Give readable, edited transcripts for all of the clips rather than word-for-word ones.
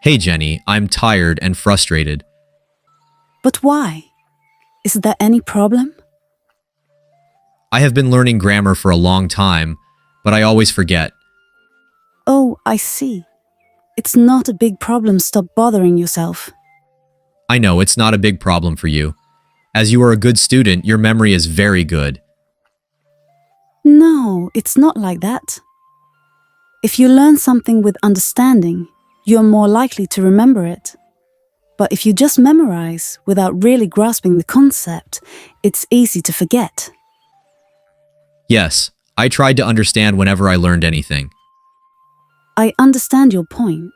Hey Jenny, I'm tired and frustrated. But why? Is there any problem? I have been learning grammar for a long time, but I always forget. Oh, I see. It's not a big problem. Stop bothering yourself. I know it's not a big problem for you. As you are a good student, your memory is very good. No, it's not like that. If you learn something with understanding, you're more likely to remember it. But if you just memorize without really grasping the concept, it's easy to forget. Yes, I tried to understand whenever I learned anything. I understand your point,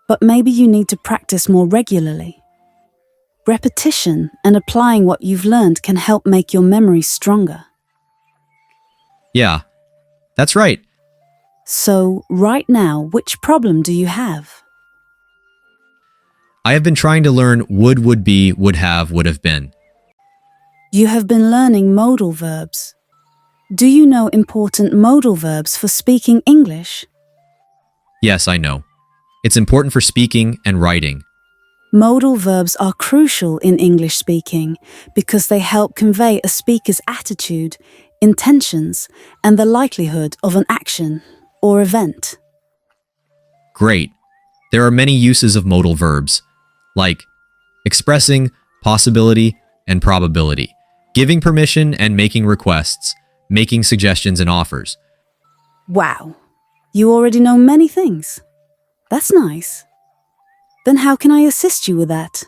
but maybe you need to practice more regularly. Repetition and applying what you've learned can help make your memory stronger. Yeah, that's right. So, right now, which problem do you have? I have been trying to learn would be, would have been. You have been learning modal verbs. Do you know important modal verbs for speaking English? Yes, I know. It's important for speaking and writing. Modal verbs are crucial in English speaking because they help convey a speaker's attitude, intentions, and the likelihood of an action or event. Great. There are many uses of modal verbs, like expressing possibility and probability, giving permission and making requests, making suggestions and offers. Wow, you already know many things. That's nice. Then how can I assist you with that?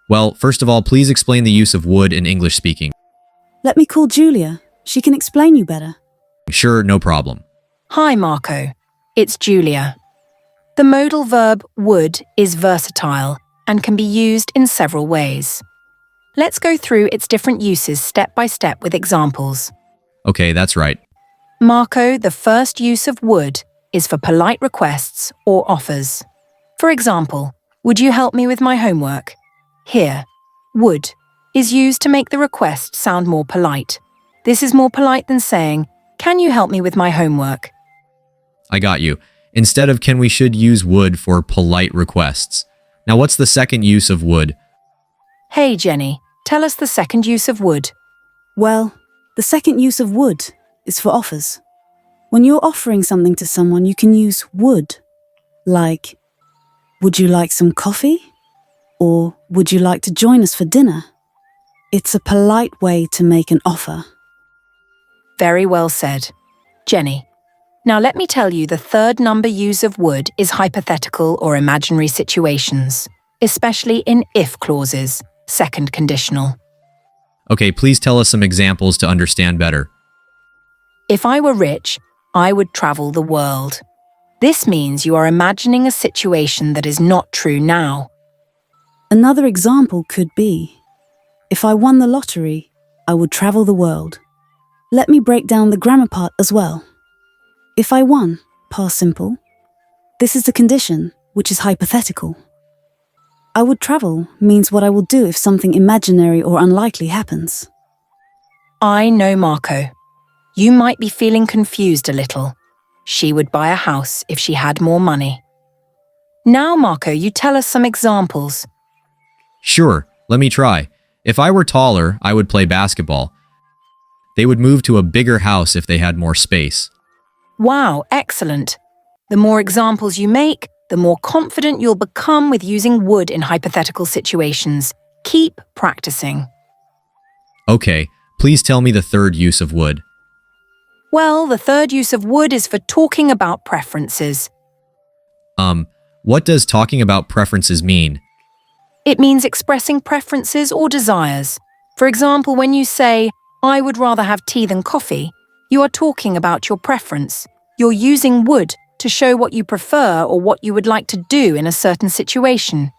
Well, first of all, please explain the use of would in English speaking. Let me call Julia. She can explain you better. Sure, no problem. Hi, Marco. It's Julia. The modal verb would is versatile and can be used in several ways. Let's go through its different uses step by step with examples. Okay, that's right. Marco, the first use of would is for polite requests or offers. For example, would you help me with my homework? Here, would is used to make the request sound more polite. This is more polite than saying, can you help me with my homework? I got you. Instead of can, we should use would for polite requests. Now, what's the second use of would? Hey, Jenny, tell us the second use of would. Well, the second use of would is for offers. When you're offering something to someone, you can use would, like, would you like some coffee? Or would you like to join us for dinner? It's a polite way to make an offer. Very well said. Jenny, now let me tell you the third number use of would is hypothetical or imaginary situations, especially in if clauses, second conditional. Okay, please tell us some examples to understand better. If I were rich, I would travel the world. This means you are imagining a situation that is not true now. Another example could be, if I won the lottery, I would travel the world. Let me break down the grammar part as well. If I won, past simple. This is the condition, which is hypothetical. I would travel means what I will do if something imaginary or unlikely happens. I know Marco. You might be feeling confused a little. She would buy a house if she had more money. Now, Marco, you tell us some examples. Sure, let me try. If I were taller, I would play basketball. They would move to a bigger house if they had more space. Wow, excellent. The more examples you make, the more confident you'll become with using would in hypothetical situations. Keep practicing. Okay, please tell me the third use of would. Well, the third use of would is for talking about preferences. What does talking about preferences mean? It means expressing preferences or desires. For example, when you say, I would rather have tea than coffee, you are talking about your preference. You're using would to show what you prefer or what you would like to do in a certain situation.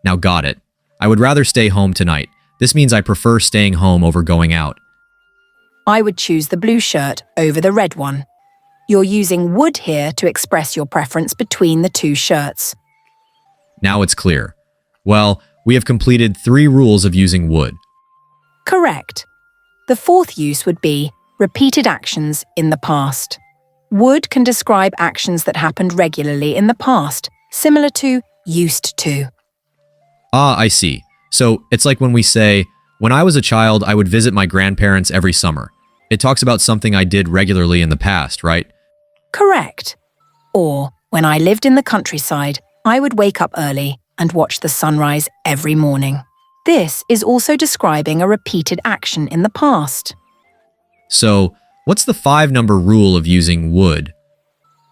Now got it. I would rather stay home tonight. This means I prefer staying home over going out. I would choose the blue shirt over the red one. You're using would here to express your preference between the two shirts. Now it's clear. Well, we have completed 3 rules of using would. Correct. The fourth use would be repeated actions in the past. Would can describe actions that happened regularly in the past, similar to used to. Ah, I see. So it's like when we say, when I was a child, I would visit my grandparents every summer. It talks about something I did regularly in the past, right? Correct. Or, when I lived in the countryside, I would wake up early and watch the sunrise every morning. This is also describing a repeated action in the past. So, what's the 5-number rule of using would?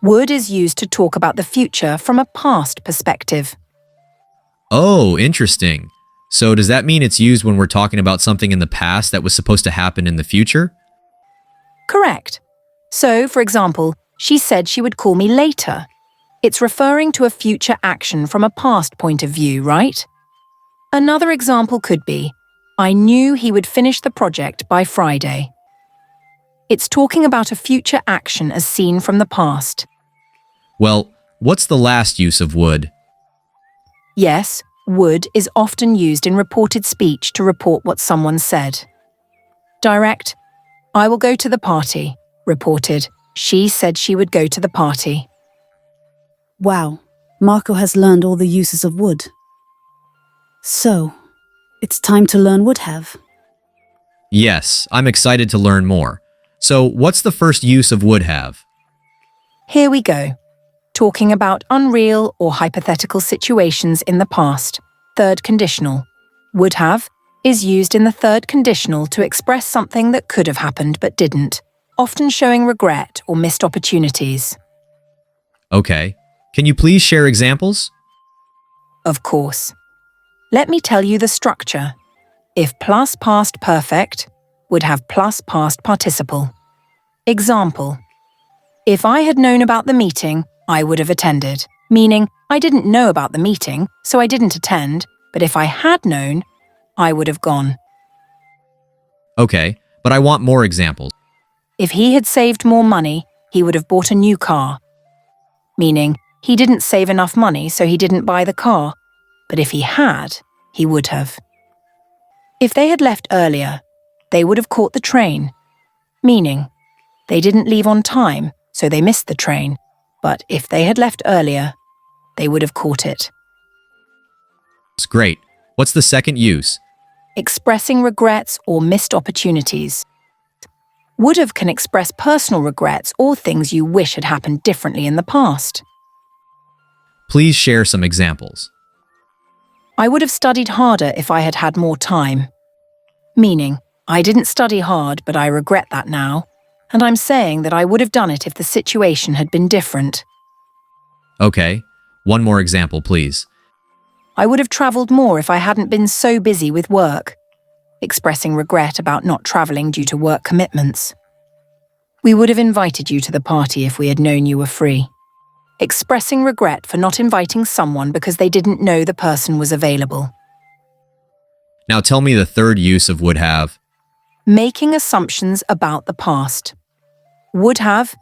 Would is used to talk about the future from a past perspective. Oh, interesting. So does that mean it's used when we're talking about something in the past that was supposed to happen in the future? Correct. So, for example, she said she would call me later. It's referring to a future action from a past point of view, right? Another example could be, I knew he would finish the project by Friday. It's talking about a future action as seen from the past. Well, what's the last use of would? Yes, would is often used in reported speech to report what someone said. Direct, I will go to the party. Reported, she said she would go to the party. Wow, Marco has learned all the uses of would. So, it's time to learn would have. Yes, I'm excited to learn more. So, what's the first use of would have? Here we go. Talking about unreal or hypothetical situations in the past. Third conditional. Would have is used in the third conditional to express something that could have happened but didn't, often showing regret or missed opportunities. Okay. Can you please share examples? Of course. Let me tell you the structure. If plus past perfect, would have plus past participle. Example. If I had known about the meeting, I would have attended, meaning I didn't know about the meeting, so I didn't attend, but if I had known, I would have gone. Okay, but I want more examples. If he had saved more money, he would have bought a new car. Meaning, he didn't save enough money, so he didn't buy the car, but if he had, he would have. If they had left earlier, they would have caught the train. Meaning, they didn't leave on time, so they missed the train, but if they had left earlier, they would have caught it. It's great. What's the second use? Expressing regrets or missed opportunities. Would have can express personal regrets or things you wish had happened differently in the past. Please share some examples. I would have studied harder if I had had more time. Meaning, I didn't study hard, but I regret that now. And I'm saying that I would have done it if the situation had been different. Okay, one more example, please. I would have travelled more if I hadn't been so busy with work, expressing regret about not travelling due to work commitments. We would have invited you to the party if we had known you were free, expressing regret for not inviting someone because they didn't know the person was available. Now tell me the third use of would have. Making assumptions about the past. Would have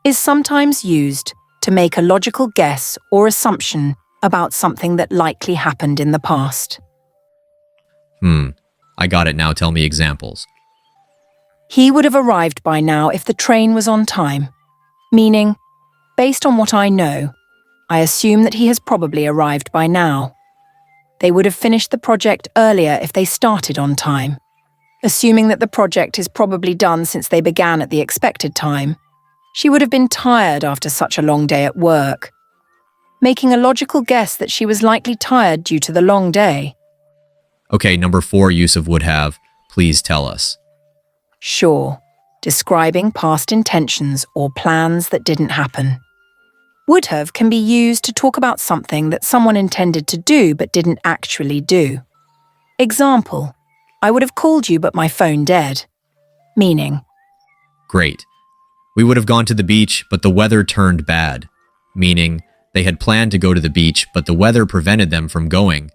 is sometimes used to make a logical guess or assumption about something that likely happened in the past. I got it now. Tell me examples. He would have arrived by now if the train was on time. Meaning, based on what I know, I assume that he has probably arrived by now. They would have finished the project earlier if they started on time. Assuming that the project is probably done since they began at the expected time. She would have been tired after such a long day at work. Making a logical guess that she was likely tired due to the long day. Okay, number 4 use of would have. Please tell us. Sure, describing past intentions or plans that didn't happen. Would have can be used to talk about something that someone intended to do but didn't actually do. Example, I would have called you but my phone dead. Meaning, Great. We would have gone to the beach, but the weather turned bad. Meaning, they had planned to go to the beach, but the weather prevented them from going.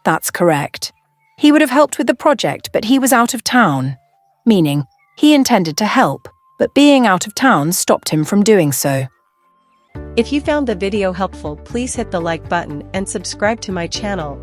that's correct. He would have helped with the project but he was out of town. Meaning, he intended to help, but being out of town stopped him from doing so. If you found the video helpful, please hit the like button and subscribe to my channel.